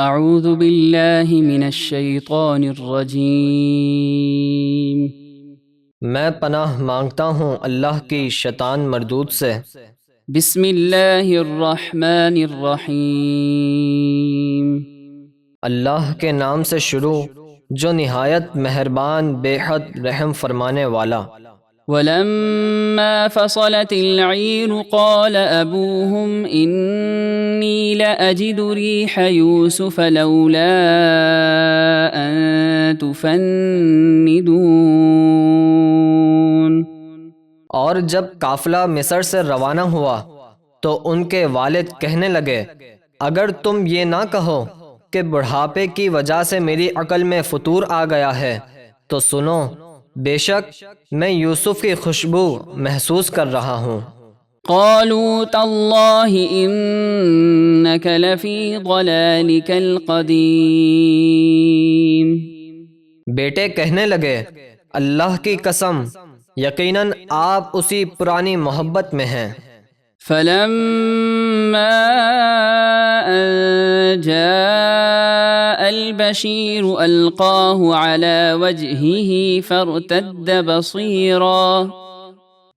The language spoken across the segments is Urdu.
اعوذ باللہ من الشیطان الرجیم۔ میں پناہ مانگتا ہوں اللہ کی شیطان مردود سے۔ بسم اللہ الرحمن الرحیم۔ اللہ کے نام سے شروع جو نہایت مہربان بے حد رحم فرمانے والا۔ ولما فصلت العیر قال ابوهم انی لأجد ریح یوسف لولا ان تفندون۔ اور جب قافلہ مصر سے روانہ ہوا تو ان کے والد کہنے لگے اگر تم یہ نہ کہو کہ بڑھاپے کی وجہ سے میری عقل میں فطور آ گیا ہے تو سنو بے شک میں یوسف کی خوشبو محسوس کر رہا ہوں۔ قالوا تاللہ انک لفی ضلالک القدیم۔ بیٹے کہنے لگے اللہ کی قسم یقیناً آپ اسی پرانی محبت میں ہیں۔ فلما ان جاء البشیر القاہ علی وجہہ فارتد بصیرا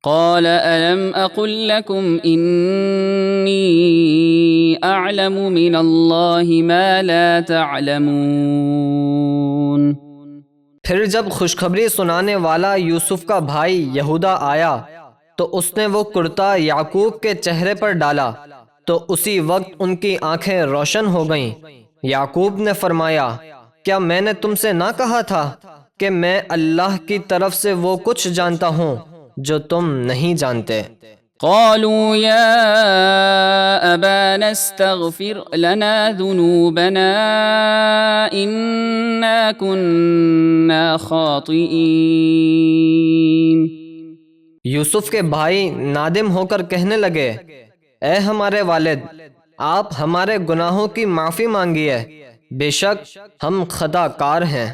قال ألم أقل لكم إني أعلم من الله ما لا تعلمون۔ پھر جب خوشخبری سنانے والا یوسف کا بھائی یہودا آیا تو اس نے وہ کرتا یعقوب کے چہرے پر ڈالا تو اسی وقت ان کی آنکھیں روشن ہو گئیں۔ یعقوب نے فرمایا کیا میں نے تم سے نہ کہا تھا کہ میں اللہ کی طرف سے وہ کچھ جانتا ہوں جو تم نہیں جانتے۔ قالوا يا أبانا استغفر لنا ذنوبنا إنا كنا خاطئين۔ یوسف کے بھائی نادم ہو کر کہنے لگے اے ہمارے والد آپ ہمارے گناہوں کی معافی مانگیے بے شک ہم خطا کار ہیں۔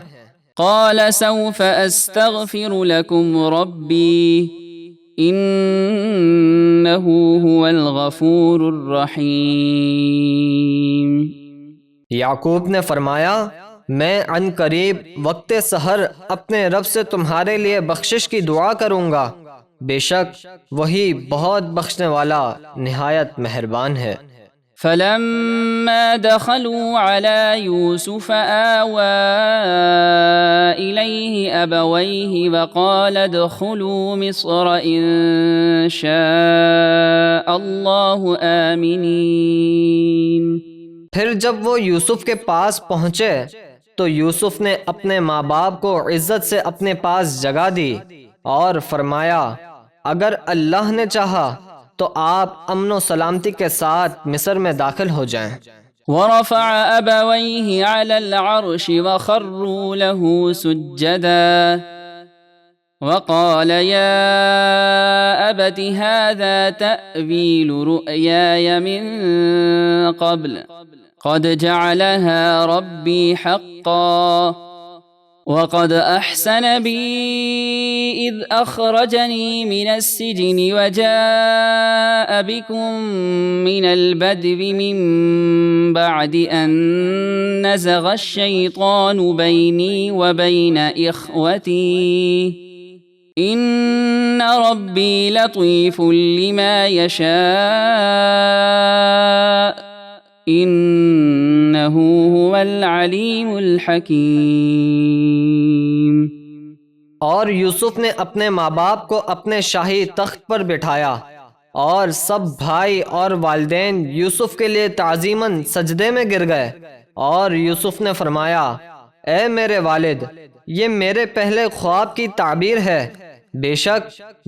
قال سوف استغفر لكم ربي انه هو الغفور الرحیم۔ یعقوب نے فرمایا میں عن قریب وقت سحر اپنے رب سے تمہارے لیے بخشش کی دعا کروں گا بے شک وہی بہت بخشنے والا نہایت مہربان ہے۔ فلما دخلوا على يوسف آوى إليه أبويه وقال ادخلوا مصر إن شاء الله آمنين۔ پھر جب وہ یوسف کے پاس پہنچے تو یوسف نے اپنے ماں باپ کو عزت سے اپنے پاس جگہ دی اور فرمایا اگر اللہ نے چاہا تو آپ امن و سلامتی کے ساتھ مصر میں داخل ہو جائیں۔ ورفع أبويه على العرش وخروا له سجدا وقال يا أبت هذا تأويل رؤياي من قبل قد جعلها ربي حقا وقد أحسن بي إذ أخرجني من السجن وجاء بكم من البدو من بعد أن نزغ الشيطان بيني وبين إخوتي إن ربي لطيف لما يشاء انہ هو العلیم الحکیم۔ اور یوسف نے اپنے ماں باپ کو اپنے شاہی تخت پر بٹھایا اور سب بھائی اور والدین یوسف کے لیے تعظیماً سجدے میں گر گئے اور یوسف نے فرمایا اے میرے والد یہ میرے پہلے خواب کی تعبیر ہے بے شک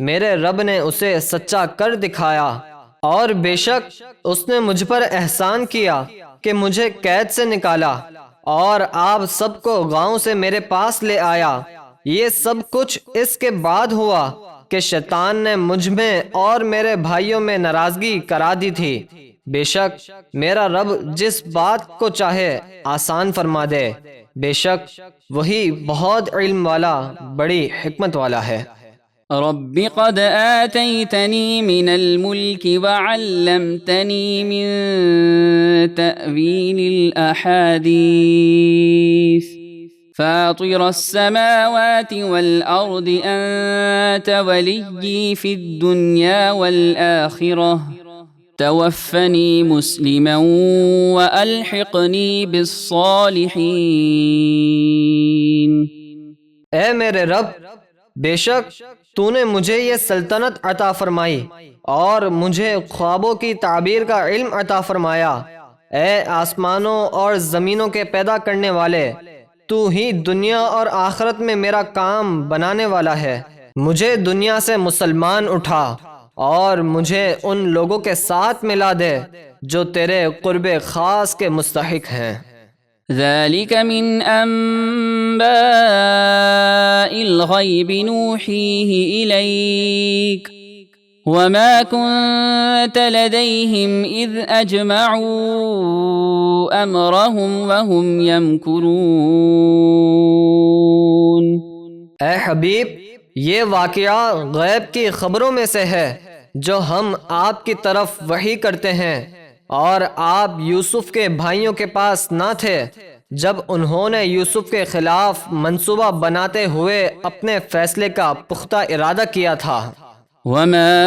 میرے رب نے اسے سچا کر دکھایا اور بے شک اس نے مجھ پر احسان کیا کہ مجھے قید سے نکالا اور آپ سب کو گاؤں سے میرے پاس لے آیا۔ یہ سب کچھ اس کے بعد ہوا کہ شیطان نے مجھ میں اور میرے بھائیوں میں ناراضگی کرا دی تھی۔ بے شک میرا رب جس بات کو چاہے آسان فرما دے بے شک وہی بہت علم والا بڑی حکمت والا ہے۔ رب قد آتيتني من الملك وعلمتني من تأويل الأحاديث فاطر السماوات والأرض أنت وليي في الدنيا والآخرة توفني مسلما وألحقني بالصالحين۔ اے میرے رب، بے شک تو نے مجھے یہ سلطنت عطا فرمائی اور مجھے خوابوں کی تعبیر کا علم عطا فرمایا۔ اے آسمانوں اور زمینوں کے پیدا کرنے والے، تو ہی دنیا اور آخرت میں میرا کام بنانے والا ہے۔ مجھے دنیا سے مسلمان اٹھا اور مجھے ان لوگوں کے ساتھ ملا دے جو تیرے قرب خاص کے مستحق ہیں۔ ذلك من أنباء الغيب نوحيه إليك وما كنت لديهم إذ أجمعوا أمرهم وهم يمكرون۔ اے حبیب، یہ واقعہ غیب کی خبروں میں سے ہے جو ہم آپ کی طرف وحی کرتے ہیں، اور آپ یوسف کے بھائیوں کے پاس نہ تھے جب انہوں نے یوسف کے خلاف منصوبہ بناتے ہوئے اپنے فیصلے کا پختہ ارادہ کیا تھا۔ وما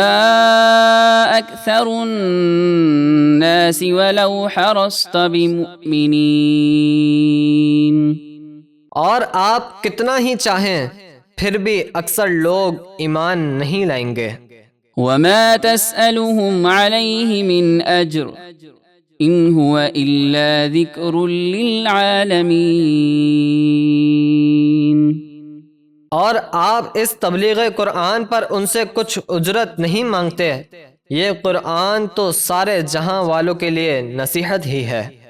أكثر الناس ولو حرصت بمؤمنين۔ اور آپ کتنا ہی چاہیں پھر بھی اکثر لوگ ایمان نہیں لائیں گے۔ وما تسألهم عليه من أجر إن هو إلا ذكر للعالمين۔ اور آپ اس تبلیغ قرآن پر ان سے کچھ اجرت نہیں مانگتے، یہ قرآن تو سارے جہاں والوں کے لیے نصیحت ہی ہے۔